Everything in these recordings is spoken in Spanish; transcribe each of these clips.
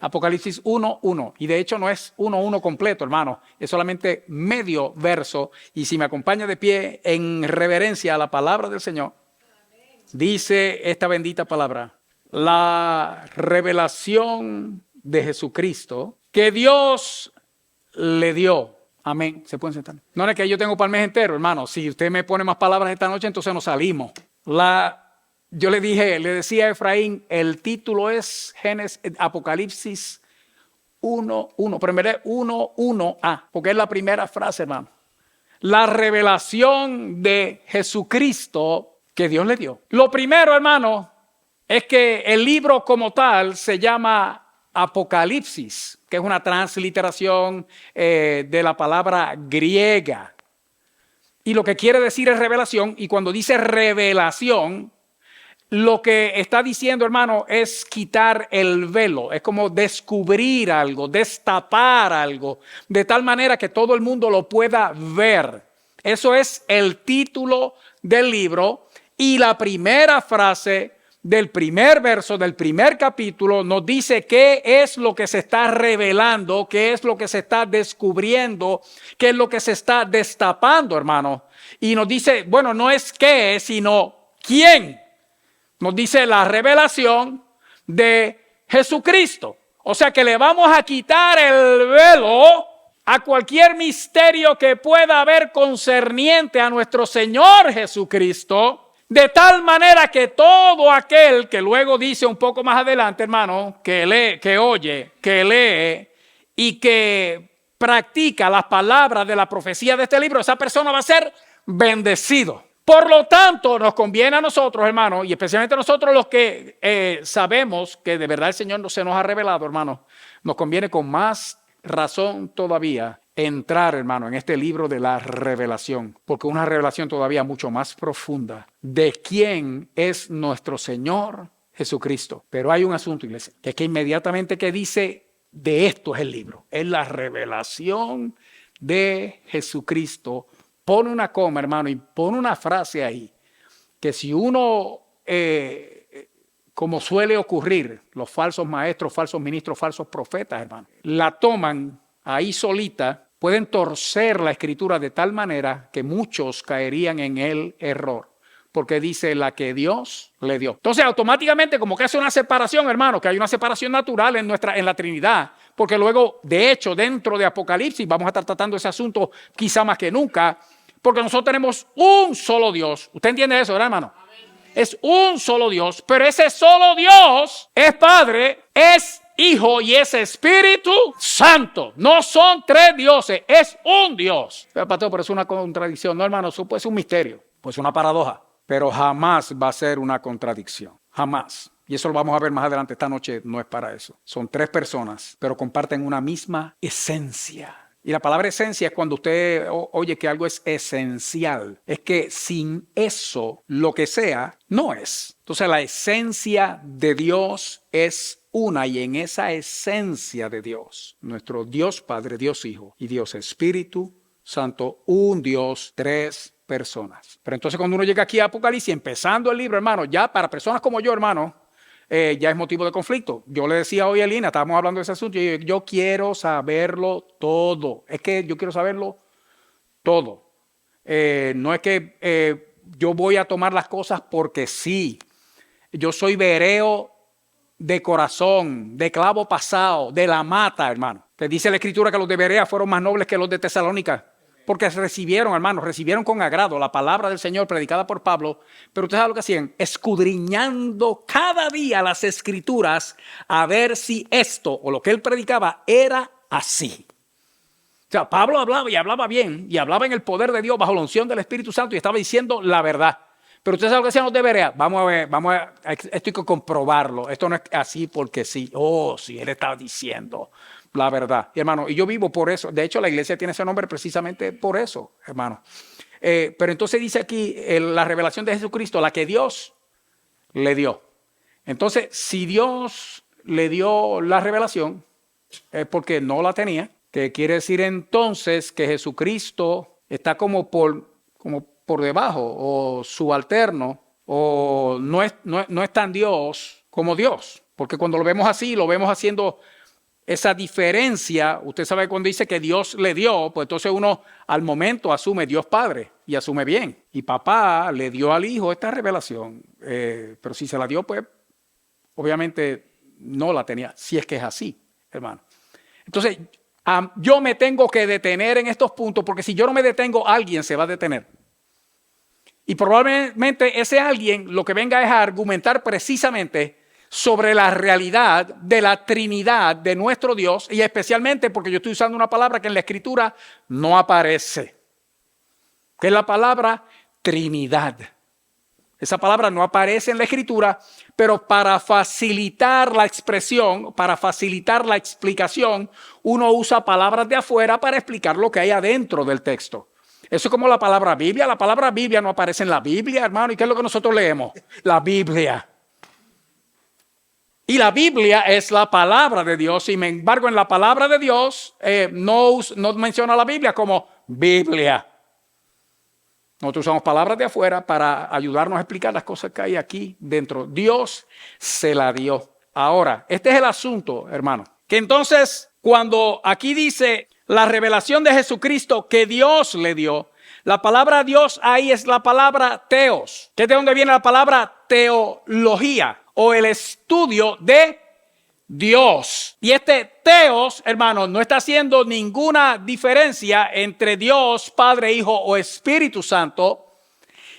Apocalipsis 1:1. Y de hecho no es 1:1 completo, hermano. Es solamente medio verso. Y si me acompaña de pie en reverencia a la palabra del Señor, dice esta bendita palabra: la revelación de Jesucristo que Dios le dio. Amén. ¿Se pueden sentar? No es que yo tengo para el mes entero, hermano. Si usted me pone más palabras esta noche, entonces nos salimos. Yo le decía a Efraín, el título es Apocalipsis 1:1, pero en verdad 1:1a, porque es la primera frase, hermano. La revelación de Jesucristo que Dios le dio. Lo primero, hermano, es que el libro como tal se llama Apocalipsis, que es una transliteración de la palabra griega. Y lo que quiere decir es revelación, y cuando dice revelación, lo que está diciendo, hermano, es quitar el velo. Es como descubrir algo, destapar algo, de tal manera que todo el mundo lo pueda ver. Eso es el título del libro, y la primera frase del primer verso del primer capítulo nos dice qué es lo que se está revelando, qué es lo que se está descubriendo, qué es lo que se está destapando, hermano. Y nos dice, bueno, no es qué, sino quién. Nos dice la revelación de Jesucristo. O sea que le vamos a quitar el velo a cualquier misterio que pueda haber concerniente a nuestro Señor Jesucristo, de tal manera que todo aquel que luego dice un poco más adelante, hermano, que lee, que oye, que lee y que practica las palabras de la profecía de este libro, esa persona va a ser bendecido. Por lo tanto, nos conviene a nosotros, hermano, y especialmente a nosotros los que sabemos que de verdad el Señor no se nos ha revelado, hermano, nos conviene con más razón todavía entrar, hermano, en este libro de la revelación, porque una revelación todavía mucho más profunda de quién es nuestro Señor Jesucristo. Pero hay un asunto, iglesia, que es que inmediatamente que dice de esto es el libro, es la revelación de Jesucristo. Pone una coma, hermano, y pone una frase ahí, que si uno, como suele ocurrir, los falsos maestros, falsos ministros, falsos profetas, hermano, la toman ahí solita, pueden torcer la escritura de tal manera que muchos caerían en el error, porque dice la que Dios le dio. Entonces automáticamente como que hace una separación, hermano, que hay una separación natural en la Trinidad, porque luego, de hecho, dentro de Apocalipsis vamos a estar tratando ese asunto quizá más que nunca, porque nosotros tenemos un solo Dios. ¿Usted entiende eso, ¿verdad, hermano? Es un solo Dios, pero ese solo Dios es Padre, es Hijo y es Espíritu Santo. No son tres dioses, es un Dios. Pero, pastor, pero es una contradicción. No, hermano, eso puede ser un misterio, pues una paradoja, pero jamás va a ser una contradicción. Jamás. Y eso lo vamos a ver más adelante. Esta noche no es para eso. Son tres personas, pero comparten una misma esencia. Y la palabra esencia es cuando usted oye que algo es esencial. Es que sin eso, lo que sea, no es. Entonces la esencia de Dios es una, y en esa esencia de Dios, nuestro Dios Padre, Dios Hijo y Dios Espíritu Santo, un Dios, tres personas. Pero entonces cuando uno llega aquí a Apocalipsis, empezando el libro, hermano, ya para personas como yo, hermano, ya es motivo de conflicto. Yo le decía hoy a Elina, estábamos hablando de ese asunto, y yo quiero saberlo todo. Es que yo quiero saberlo todo. No es que yo voy a tomar las cosas porque sí. Yo soy bereo de corazón, de clavo pasado, de la mata, hermano. Que dice la Escritura que los de Berea fueron más nobles que los de Tesalónica, porque recibieron, hermanos, recibieron con agrado la palabra del Señor predicada por Pablo. Pero ustedes saben lo que hacían, escudriñando cada día las Escrituras a ver si esto o lo que él predicaba era así. O sea, Pablo hablaba y hablaba bien, y hablaba en el poder de Dios bajo la unción del Espíritu Santo, y estaba diciendo la verdad. Pero ustedes saben lo que hacían los de Berea. Vamos a ver, esto hay que comprobarlo. Esto no es así porque sí. Oh, sí, él estaba diciendo la verdad. Y hermano, y yo vivo por eso. De hecho, la iglesia tiene ese nombre precisamente por eso, hermano. Pero entonces dice aquí la revelación de Jesucristo, la que Dios le dio. Entonces, si Dios le dio la revelación, es porque no la tenía. Que quiere decir entonces que Jesucristo está como por debajo o subalterno o no es tan Dios como Dios. Porque cuando lo vemos así, lo vemos haciendo esa diferencia. Usted sabe cuando dice que Dios le dio, pues entonces uno al momento asume Dios Padre y asume bien. Y papá le dio al hijo esta revelación. Pero si se la dio, pues obviamente no la tenía, si es que es así, hermano. Entonces, yo me tengo que detener en estos puntos, porque si yo no me detengo, alguien se va a detener. Y probablemente ese alguien lo que venga es a argumentar precisamente sobre la realidad de la Trinidad de nuestro Dios, y especialmente porque yo estoy usando una palabra que en la Escritura no aparece, que es la palabra Trinidad. Esa palabra no aparece en la Escritura, pero para facilitar la expresión, para facilitar la explicación, uno usa palabras de afuera para explicar lo que hay adentro del texto. Eso es como la palabra Biblia. La palabra Biblia no aparece en la Biblia, hermano. ¿Y qué es lo que nosotros leemos? La Biblia. Y la Biblia es la palabra de Dios. Sin embargo, en la palabra de Dios no menciona la Biblia como Biblia. Nosotros usamos palabras de afuera para ayudarnos a explicar las cosas que hay aquí dentro. Dios se la dio. Ahora, este es el asunto, hermano. Que entonces, cuando aquí dice la revelación de Jesucristo que Dios le dio, la palabra Dios ahí es la palabra teos, que es de donde viene la palabra teología o el estudio de Dios. Y este teos, hermano, no está haciendo ninguna diferencia entre Dios, Padre, Hijo o Espíritu Santo.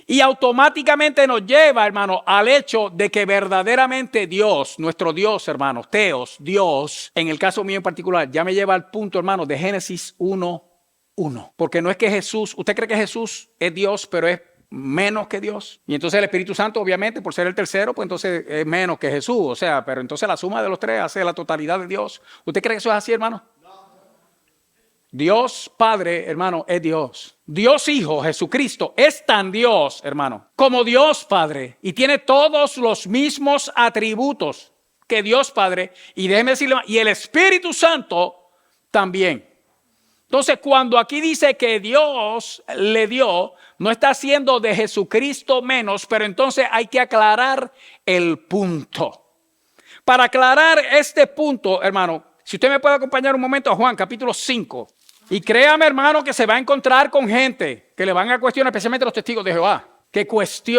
Y automáticamente nos lleva, hermano, al hecho de que verdaderamente Dios, nuestro Dios, hermano, teos, Dios, en el caso mío en particular, ya me lleva al punto, hermano, de Génesis 1:1. Porque no es que Jesús, usted cree que Jesús es Dios, pero es menos que Dios. Y entonces el Espíritu Santo, obviamente, por ser el tercero, pues entonces es menos que Jesús. O sea, pero entonces la suma de los tres hace la totalidad de Dios. ¿Usted cree que eso es así, hermano? Dios Padre, hermano, es Dios. Dios Hijo, Jesucristo, es tan Dios, hermano, como Dios Padre. Y tiene todos los mismos atributos que Dios Padre. Y déjeme decirle, y el Espíritu Santo también. Entonces, cuando aquí dice que Dios le dio, no está haciendo de Jesucristo menos, pero entonces hay que aclarar el punto. Para aclarar este punto, hermano, si usted me puede acompañar un momento a Juan, capítulo 5. Y créame, hermano, que se va a encontrar con gente que le van a cuestionar, especialmente los testigos de Jehová, que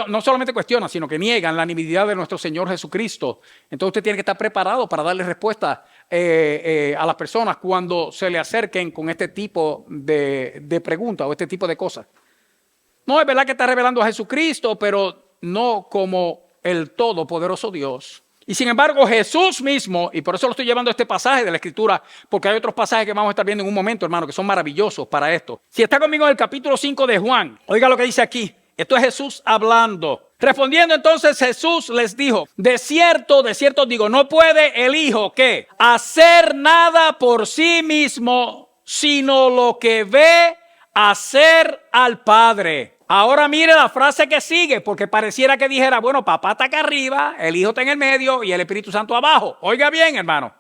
no solamente cuestionan, sino que niegan la divinidad de nuestro Señor Jesucristo. Entonces usted tiene que estar preparado para darle respuesta a las personas cuando se le acerquen con este tipo de preguntas o este tipo de cosas. No, es verdad que está revelando a Jesucristo, pero no como el todopoderoso Dios. Y sin embargo, Jesús mismo, y por eso lo estoy llevando a este pasaje de la Escritura, porque hay otros pasajes que vamos a estar viendo en un momento, hermano, que son maravillosos para esto. Si está conmigo en el capítulo 5 de Juan, oiga lo que dice aquí. Esto es Jesús hablando. Respondiendo entonces Jesús les dijo, de cierto digo, no puede el Hijo, ¿qué? Hacer nada por sí mismo, sino lo que ve hacer al Padre. Ahora mire la frase que sigue, porque pareciera que dijera, bueno, papá está acá arriba, el Hijo está en el medio y el Espíritu Santo abajo. Oiga bien, hermano.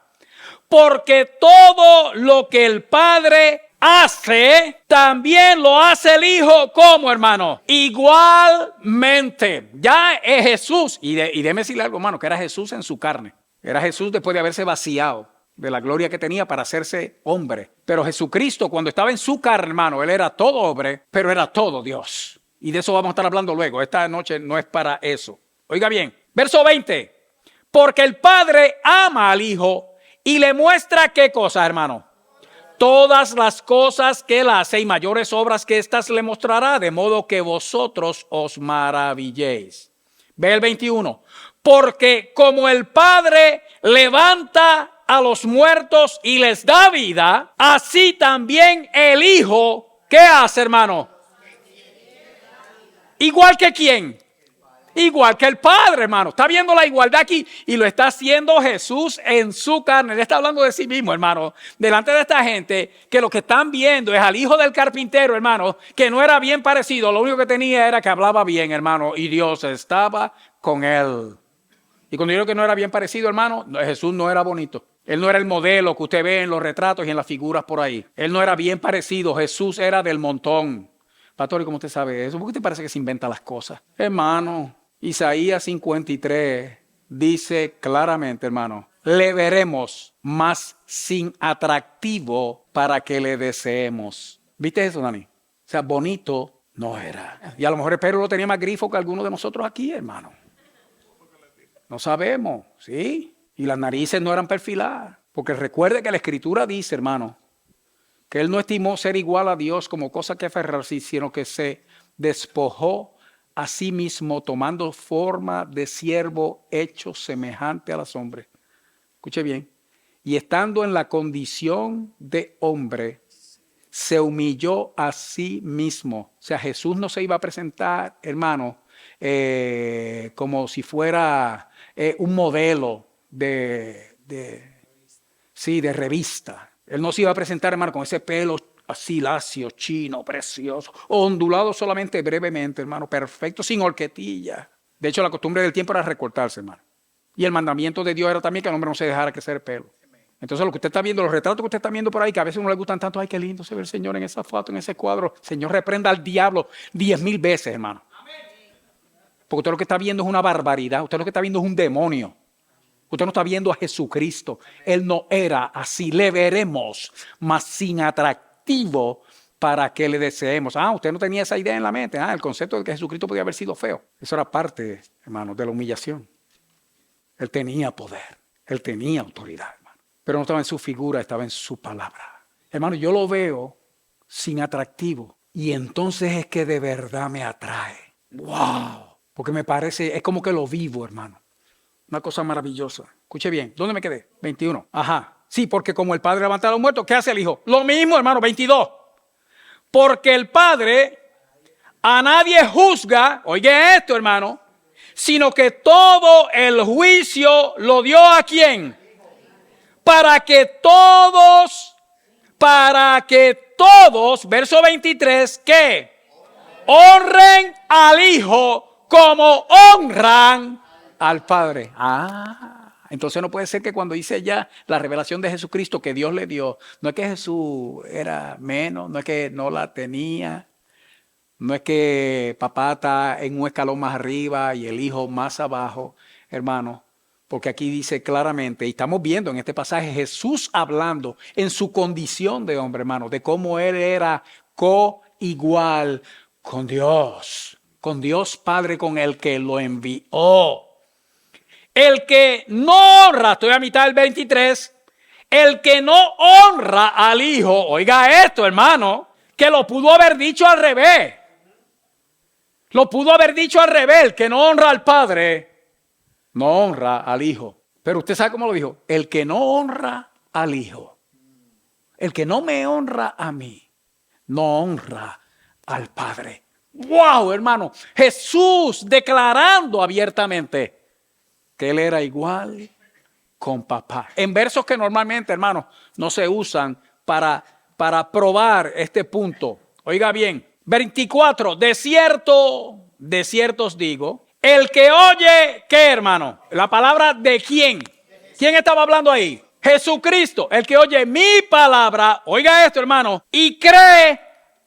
Porque todo lo que el Padre hace, también lo hace el Hijo. ¿Cómo, hermano? Igualmente. Ya es Jesús. Y déjeme decirle algo, hermano, que era Jesús en su carne. Era Jesús después de haberse vaciado de la gloria que tenía para hacerse hombre. Pero Jesucristo, cuando estaba en su carne, hermano, él era todo hombre, pero era todo Dios. Y de eso vamos a estar hablando luego. Esta noche no es para eso. Oiga bien, verso 20. Porque el Padre ama al Hijo y le muestra ¿qué cosa, hermano? Todas las cosas que él hace y mayores obras que éstas le mostrará, de modo que vosotros os maravilléis. Ve el 21. Porque como el Padre levanta a los muertos y les da vida, así también el Hijo, ¿qué hace, hermano? Igual que ¿quién? Igual que el Padre, hermano. Está viendo la igualdad aquí y lo está haciendo Jesús en su carne. Él está hablando de sí mismo, hermano, delante de esta gente, que lo que están viendo es al hijo del carpintero, hermano, que no era bien parecido. Lo único que tenía era que hablaba bien, hermano, y Dios estaba con él. Y cuando digo que no era bien parecido, hermano, Jesús no era bonito. Él no era el modelo que usted ve en los retratos y en las figuras por ahí. Él no era bien parecido. Jesús era del montón. Pastor, ¿y cómo usted sabe eso? ¿Por qué te parece que se inventa las cosas? Hermano, Isaías 53 dice claramente, hermano, le veremos, mas sin atractivo para que le deseemos. ¿Viste eso, Dani? O sea, bonito no era. Y a lo mejor el perro lo tenía más grifo que alguno de nosotros aquí, hermano. No sabemos, ¿sí? Y las narices no eran perfiladas. Porque recuerde que la Escritura dice, hermano, que él no estimó ser igual a Dios como cosa que aferrarse, sino que se despojó a sí mismo, tomando forma de siervo hecho semejante a los hombres. Escuche bien. Y estando en la condición de hombre, se humilló a sí mismo. O sea, Jesús no se iba a presentar, hermano, como si fuera un modelo de revista. Él no se iba a presentar, hermano, con ese pelo así lacio, chino, precioso, ondulado solamente brevemente, hermano, perfecto, sin horquetilla. De hecho, la costumbre del tiempo era recortarse, hermano. Y el mandamiento de Dios era también que el hombre no se dejara crecer el pelo. Entonces, lo que usted está viendo, los retratos que usted está viendo por ahí, que a veces no le gustan tanto, ay, qué lindo se ve el Señor en esa foto, en ese cuadro. Señor, reprenda al diablo 10,000 veces, hermano. Porque usted lo que está viendo es una barbaridad, usted lo que está viendo es un demonio. Usted no está viendo a Jesucristo. Él no era así. Le veremos, mas sin atractivo para que le deseemos. Usted no tenía esa idea en la mente. El concepto de que Jesucristo podía haber sido feo. Eso era parte, hermano, de la humillación. Él tenía poder. Él tenía autoridad, hermano. Pero no estaba en su figura, estaba en su palabra. Hermano, yo lo veo sin atractivo. Y entonces es que de verdad me atrae. ¡Wow! Porque me parece, es como que lo vivo, hermano. Una cosa maravillosa. Escuche bien. ¿Dónde me quedé? 21. Ajá. Sí, porque como el Padre levanta a los muertos, ¿qué hace el Hijo? Lo mismo, hermano. 22. Porque el Padre a nadie juzga, oiga esto, hermano, sino que todo el juicio lo dio ¿a quién? Para que todos, verso 23, ¿qué? Honren al Hijo como honran al Padre. Entonces no puede ser que cuando dice ya la revelación de Jesucristo que Dios le dio, no es que Jesús era menos, no es que no la tenía, no es que papá está en un escalón más arriba y el hijo más abajo, hermano, porque aquí dice claramente, y estamos viendo en este pasaje Jesús hablando en su condición de hombre, hermano, de cómo él era coigual con Dios Padre, con el que lo envió. El que no honra, estoy a mitad del 23, el que no honra al Hijo, oiga esto, hermano, que lo pudo haber dicho al revés. Lo pudo haber dicho al revés, el que no honra al Padre, no honra al Hijo. Pero usted sabe cómo lo dijo, el que no honra al Hijo, el que no me honra a mí, no honra al Padre. ¡Wow, hermano! Jesús declarando abiertamente que él era igual con papá. En versos que normalmente, hermanos, no se usan para probar este punto. Oiga bien, 24, de cierto os digo, el que oye, ¿qué, hermano? La palabra de quién. ¿Quién estaba hablando ahí? Jesucristo, el que oye mi palabra, oiga esto, hermano, y cree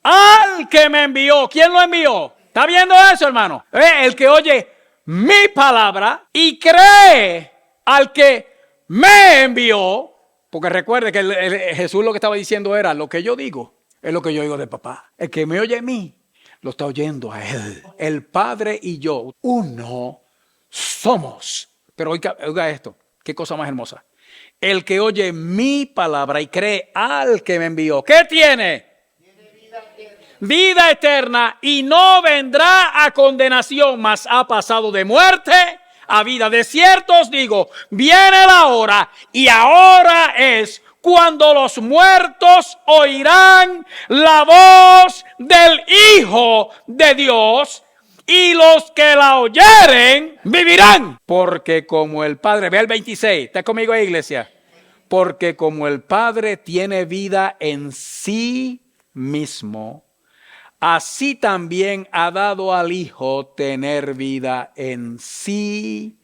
al que me envió. ¿Quién lo envió? ¿Está viendo eso, hermano? El que oye mi palabra y cree al que me envió, porque recuerde que Jesús lo que estaba diciendo era, lo que yo digo es lo que yo oigo de papá. El que me oye a mí, lo está oyendo a él. El Padre y yo, uno somos. Pero oiga esto, qué cosa más hermosa. El que oye mi palabra y cree al que me envió, ¿qué tiene? Vida eterna y no vendrá a condenación, mas ha pasado de muerte a vida. De cierto os digo, viene la hora y ahora es cuando los muertos oirán la voz del Hijo de Dios y los que la oyeren vivirán. Porque como el Padre, ve el 26, ¿está conmigo, iglesia? Porque como el Padre tiene vida en sí mismo, así también ha dado al Hijo tener vida en sí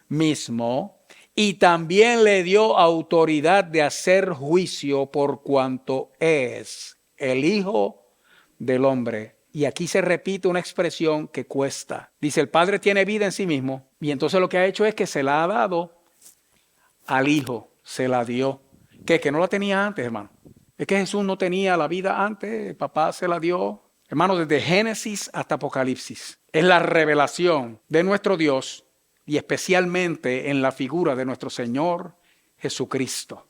mismo y también le dio autoridad de hacer juicio por cuanto es el Hijo del Hombre. Y aquí se repite una expresión que cuesta. Dice, el Padre tiene vida en sí mismo. Y entonces lo que ha hecho es que se la ha dado al Hijo. Se la dio. ¿Qué? Que no la tenía antes, hermano. Es que Jesús no tenía la vida antes. El papá se la dio. Hermano, desde Génesis hasta Apocalipsis. Es la revelación de nuestro Dios. Y especialmente en la figura de nuestro Señor Jesucristo.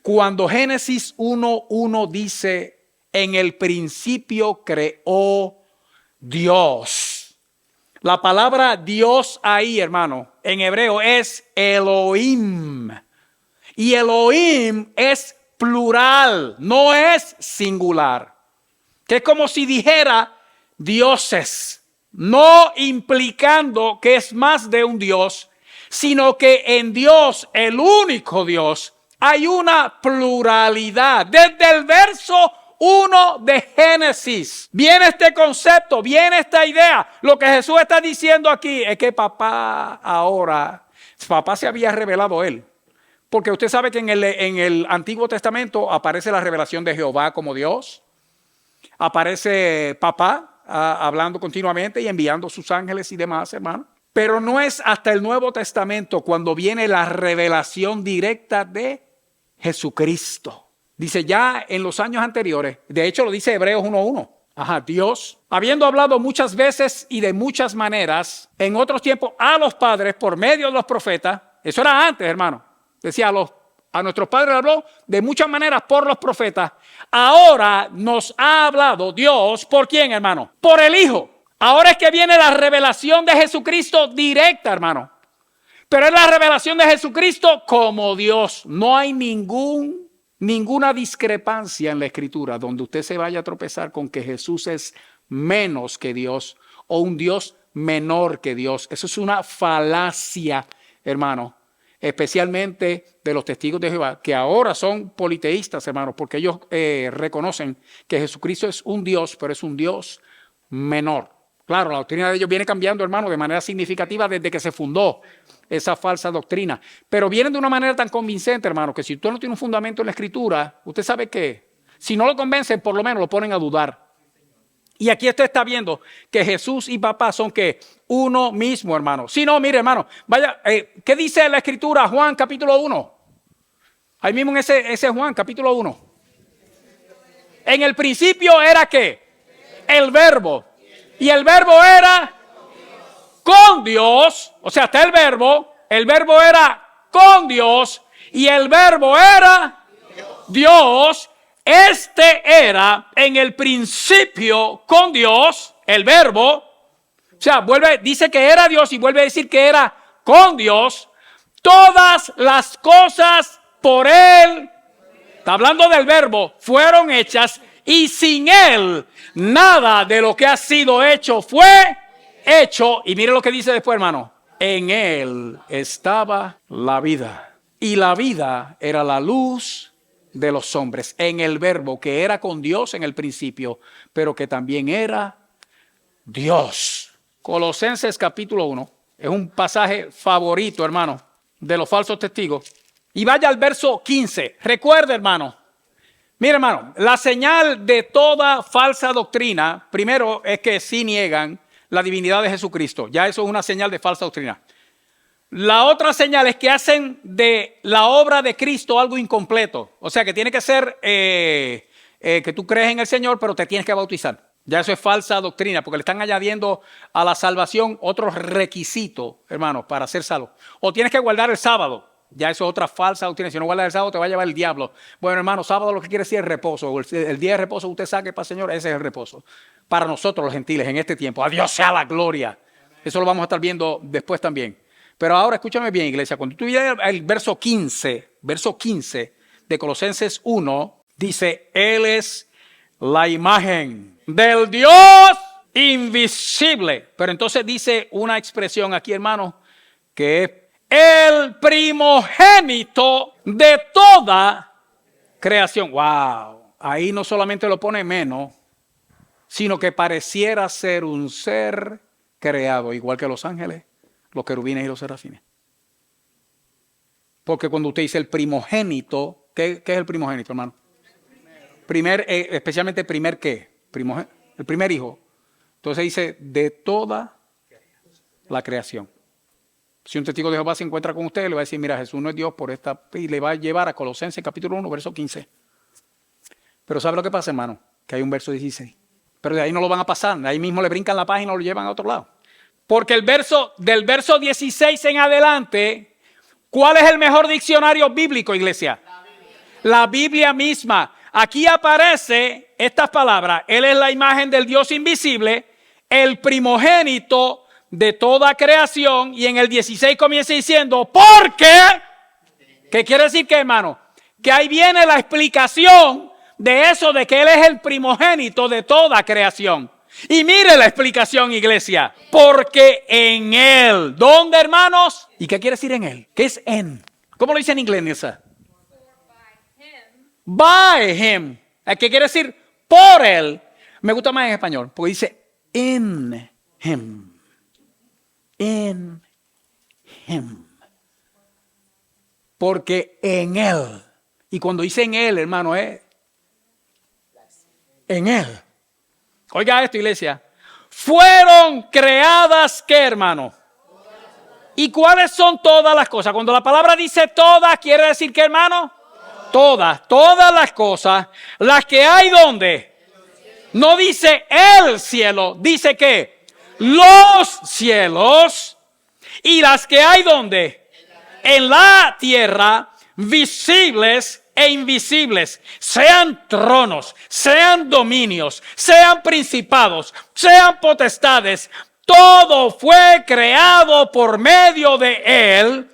Cuando Génesis 1:1 dice, en el principio creó Dios. La palabra Dios ahí, hermano, en hebreo es Elohim. Y Elohim es plural, no es singular. Que es como si dijera dioses, no implicando que es más de un Dios, sino que en Dios, el único Dios, hay una pluralidad. Desde el verso 1 de Génesis viene este concepto, viene esta idea. Lo que Jesús está diciendo aquí es que papá se había revelado a él. Porque usted sabe que en el Antiguo Testamento aparece la revelación de Jehová como Dios. Aparece papá hablando continuamente y enviando sus ángeles y demás, hermano. Pero no es hasta el Nuevo Testamento cuando viene la revelación directa de Jesucristo. Dice ya en los años anteriores, de hecho lo dice Hebreos 1:1. Dios, habiendo hablado muchas veces y de muchas maneras, en otros tiempos a los padres por medio de los profetas. Eso era antes, hermano. Decía a nuestros padres habló de muchas maneras por los profetas. Ahora nos ha hablado Dios, ¿por quién, hermano? Por el Hijo. Ahora es que viene la revelación de Jesucristo directa, hermano. Pero es la revelación de Jesucristo como Dios. No hay ninguna discrepancia en la Escritura donde usted se vaya a tropezar con que Jesús es menos que Dios o un Dios menor que Dios. Eso es una falacia, hermano. Especialmente de los testigos de Jehová, que ahora son politeístas, hermanos, porque ellos reconocen que Jesucristo es un Dios, pero es un Dios menor. Claro, la doctrina de ellos viene cambiando, hermano, de manera significativa desde que se fundó esa falsa doctrina. Pero vienen de una manera tan convincente, hermano, que si usted no tiene un fundamento en la Escritura, usted sabe que si no lo convencen, por lo menos lo ponen a dudar. Y aquí usted está viendo que Jesús y papá son que uno mismo, hermano. Si no, mire, hermano, vaya, ¿qué dice la Escritura? Juan capítulo 1. Ahí mismo en ese Juan capítulo 1. En el principio era ¿qué? El verbo. Y el verbo era con Dios. O sea, está el verbo era con Dios. Y el verbo era Dios. Este era en el principio con Dios, el verbo. O sea, dice que era Dios y vuelve a decir que era con Dios. Todas las cosas por Él, está hablando del verbo, fueron hechas. Y sin Él, nada de lo que ha sido hecho fue hecho. Y mire lo que dice después, hermano. En Él estaba la vida. Y la vida era la luz de los hombres. En el verbo que era con Dios en el principio, pero que también era Dios. Colosenses capítulo 1. Es un pasaje favorito, hermano, de los falsos testigos. Y vaya al verso 15. Recuerde, hermano. Mira, hermano, la señal de toda falsa doctrina, primero es que sí niegan la divinidad de Jesucristo. Ya eso es una señal de falsa doctrina. La otra señal es que hacen de la obra de Cristo algo incompleto. O sea, que tiene que ser que tú crees en el Señor, pero te tienes que bautizar. Ya eso es falsa doctrina, porque le están añadiendo a la salvación otros requisitos, hermano, para ser salvo. O tienes que guardar el sábado. Ya eso es otra falsa doctrina. Si no guardas el sábado, te va a llevar el diablo. Bueno, hermano, sábado lo que quiere decir es reposo. El día de reposo que usted saque para el Señor, ese es el reposo. Para nosotros los gentiles en este tiempo. A Dios sea la gloria. Eso lo vamos a estar viendo después también. Pero ahora escúchame bien, iglesia. Cuando tú llegas al verso 15 de Colosenses 1, dice, Él es la imagen del Dios invisible. Pero entonces dice una expresión aquí, hermano, que es el primogénito de toda creación. ¡Wow! Ahí no solamente lo pone menos, sino que pareciera ser un ser creado, igual que los ángeles, los querubines y los serafines. Porque cuando usted dice el primogénito, ¿qué es el primogénito, hermano? Especialmente primer ¿qué? el primer hijo. Entonces dice, de toda la creación. Si un testigo de Jehová se encuentra con usted, le va a decir, mira, Jesús no es Dios por esta, y le va a llevar a Colosenses capítulo 1, verso 15. Pero ¿sabe lo que pasa, hermano? Que hay un verso 16. Pero de ahí no lo van a pasar, de ahí mismo le brincan la página y lo llevan a otro lado. Porque del verso 16 en adelante, ¿cuál es el mejor diccionario bíblico, iglesia? La Biblia misma. Aquí aparece estas palabras. Él es la imagen del Dios invisible, el primogénito de toda creación. Y en el 16 comienza diciendo, ¿por qué? ¿Qué quiere decir qué, hermano? Que ahí viene la explicación de eso, de que Él es el primogénito de toda creación. Y mire la explicación, iglesia. Porque en Él. ¿Dónde, hermanos? ¿Y qué quiere decir en Él? ¿Qué es en? ¿Cómo lo dice en inglés, Nilsa? By Him. ¿Qué quiere decir? Por Él. Me gusta más en español, porque dice in Him. In Him. Porque en Él. Y cuando dice en Él, hermano, es en Él. Oiga esto, iglesia. Fueron creadas, ¿qué, hermano? ¿Y cuáles son todas las cosas? Cuando la palabra dice todas, ¿quiere decir qué, hermano? Todas las cosas. Las que hay, ¿dónde? No dice el cielo, dice que los cielos. Y las que hay, ¿dónde? En la tierra, visibles e invisibles, sean tronos, sean dominios, sean principados, sean potestades, todo fue creado por medio de Él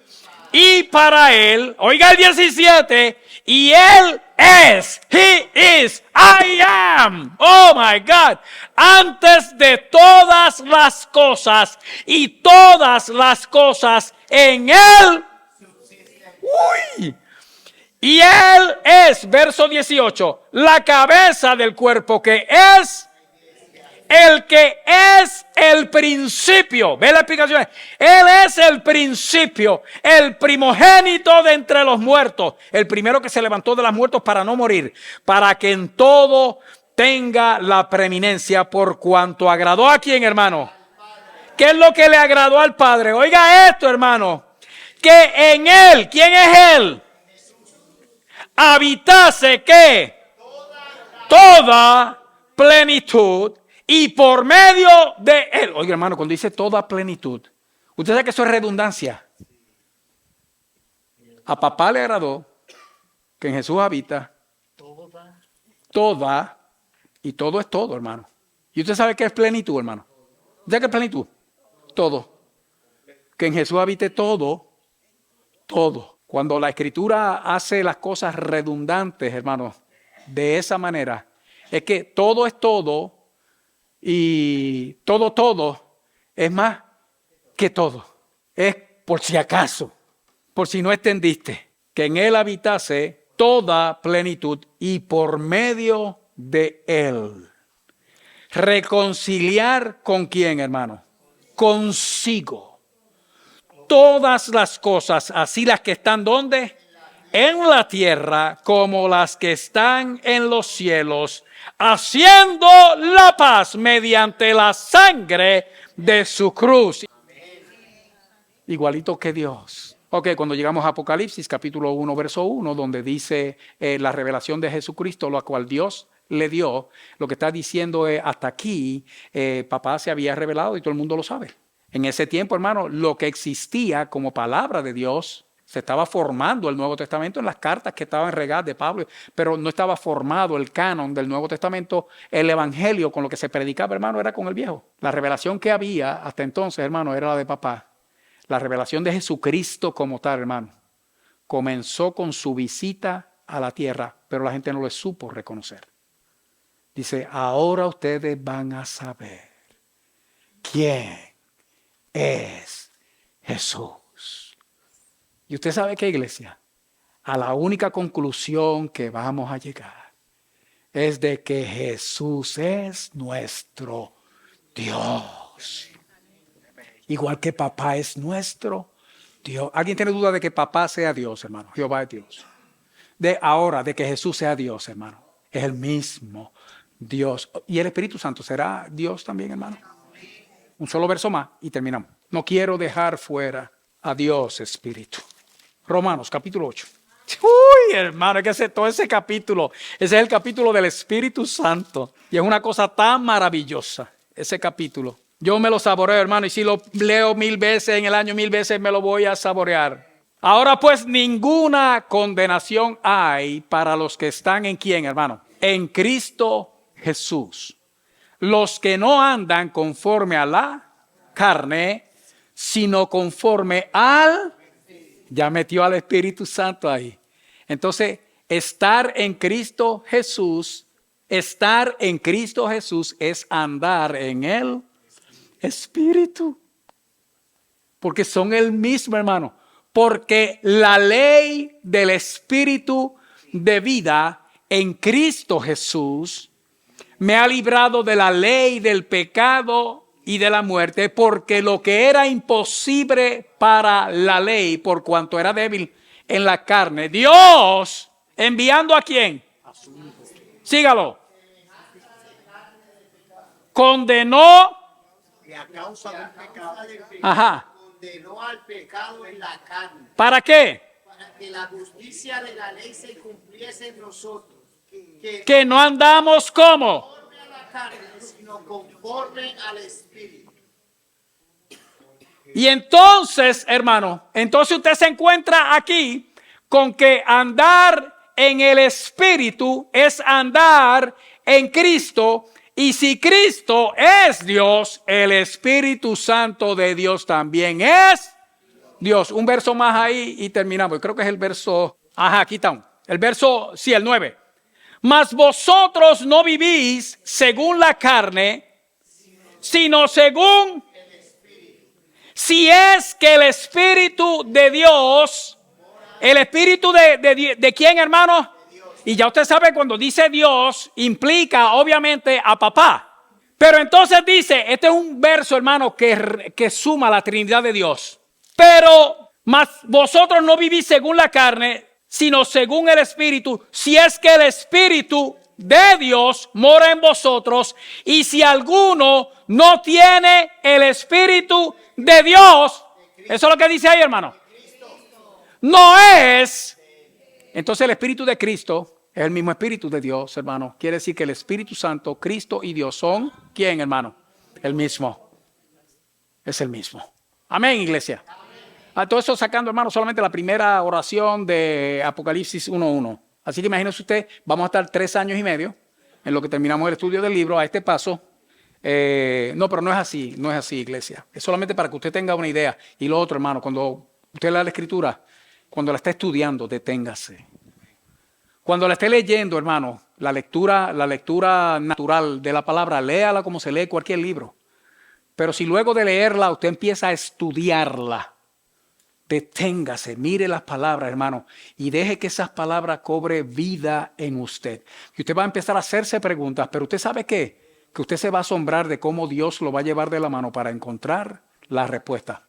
y para Él. Oiga el 17, y Él es, He is, I am, oh my God, antes de todas las cosas y todas las cosas en Él. Uy. Y Él es, verso 18, la cabeza del cuerpo, que es el que es el principio. ¿Ve la explicación? Él es el principio, el primogénito de entre los muertos, el primero que se levantó de los muertos para no morir, para que en todo tenga la preeminencia, por cuanto agradó a quién, hermano. ¿Qué es lo que le agradó al Padre? Oiga esto, hermano, que en Él, ¿quién es Él? Habitase ¿qué? Toda plenitud, y por medio de Él. Oiga, hermano, cuando dice toda plenitud, usted sabe que eso es redundancia. A papá le agradó que en Jesús habita toda, y todo es todo, hermano. Y usted sabe que es plenitud, hermano. ¿Usted sabe qué es plenitud? Todo. Que en Jesús habite todo. Cuando la Escritura hace las cosas redundantes, hermanos, de esa manera, es que todo es todo y todo es más que todo. Es por si acaso, por si no entendiste, que en Él habitase toda plenitud y por medio de Él. Reconciliar con quién, hermano? Consigo. Todas las cosas, así las que están ¿dónde? En la tierra, como las que están en los cielos, haciendo la paz mediante la sangre de su cruz. Igualito que Dios. Ok, cuando llegamos a Apocalipsis, capítulo 1, verso 1, donde dice la revelación de Jesucristo, la cual Dios le dio, lo que está diciendo es, hasta aquí, papá se había revelado y todo el mundo lo sabe. En ese tiempo, hermano, lo que existía como palabra de Dios, se estaba formando el Nuevo Testamento en las cartas que estaban regadas de Pablo, pero no estaba formado el canon del Nuevo Testamento. El Evangelio con lo que se predicaba, hermano, era con el viejo. La revelación que había hasta entonces, hermano, era la de papá. La revelación de Jesucristo como tal, hermano, comenzó con su visita a la tierra, pero la gente no le supo reconocer. Dice, ahora ustedes van a saber quién es Jesús. Y usted sabe qué, iglesia, a la única conclusión que vamos a llegar es de que Jesús es nuestro Dios. Igual que papá es nuestro Dios. ¿Alguien tiene duda de que papá sea Dios, hermano? Jehová es Dios. De ahora, de que Jesús sea Dios, hermano. Es el mismo Dios. Y el Espíritu Santo será Dios también, hermano. Un solo verso más y terminamos. No quiero dejar fuera a Dios Espíritu. Romanos capítulo 8. Uy, hermano, hay que hacer todo ese capítulo. Ese es el capítulo del Espíritu Santo. Y es una cosa tan maravillosa, ese capítulo. Yo me lo saboreo, hermano, y si lo leo 1000 veces en el año, 1000 veces me lo voy a saborear. Ahora pues ninguna condenación hay para los que están en ¿quién, hermano? En Cristo Jesús. Los que no andan conforme a la carne, sino conforme al... Ya metió al Espíritu Santo ahí. Entonces, estar en Cristo Jesús es andar en el Espíritu. Porque son el mismo, hermano. Porque la ley del Espíritu de vida en Cristo Jesús me ha librado de la ley del pecado y de la muerte, porque lo que era imposible para la ley, por cuanto era débil en la carne, Dios enviando ¿a quién? A su Hijo. Sígalo. Condenó. Que a causa del pecado, Ajá. condenó al pecado en la carne. ¿Para qué? Para que la justicia de la ley se cumpliese en nosotros. Que no andamos como. Conforme a la carne, sino conforme al Espíritu. Y entonces, hermano, entonces usted se encuentra aquí con que andar en el Espíritu es andar en Cristo. Y si Cristo es Dios, el Espíritu Santo de Dios también es Dios. Un verso más ahí y terminamos. Creo que es el verso... Ajá, aquí está. El verso, sí, el 9. Mas vosotros no vivís según la carne, sino según... Si es que el Espíritu de Dios, el Espíritu de ¿quién, hermano? Y ya usted sabe, cuando dice Dios, implica obviamente a papá. Pero entonces dice, este es un verso, hermano, que suma la Trinidad de Dios. Pero, mas vosotros no vivís según la carne, sino según el Espíritu, si es que el Espíritu de Dios mora en vosotros. Y si alguno no tiene el Espíritu de Dios, eso es lo que dice ahí, hermano. No es. Entonces el Espíritu de Cristo es el mismo Espíritu de Dios, hermano. Quiere decir que el Espíritu Santo, Cristo y Dios son, ¿quién, hermano? El mismo. Es el mismo. Amén, iglesia. A todo eso sacando, hermano, solamente la primera oración de Apocalipsis 1:1. Así que imagínese usted, vamos a estar 3 años y medio en lo que terminamos el estudio del libro a este paso. No, pero no es así, iglesia. Es solamente para que usted tenga una idea. Y lo otro, hermano, cuando usted lea la Escritura, cuando la esté estudiando, deténgase. Cuando la esté leyendo, hermano, la lectura natural de la palabra, léala como se lee cualquier libro. Pero si luego de leerla usted empieza a estudiarla, deténgase, mire las palabras, hermano, y deje que esas palabras cobre vida en usted. Y usted va a empezar a hacerse preguntas, pero usted sabe qué, que usted se va a asombrar de cómo Dios lo va a llevar de la mano para encontrar la respuesta.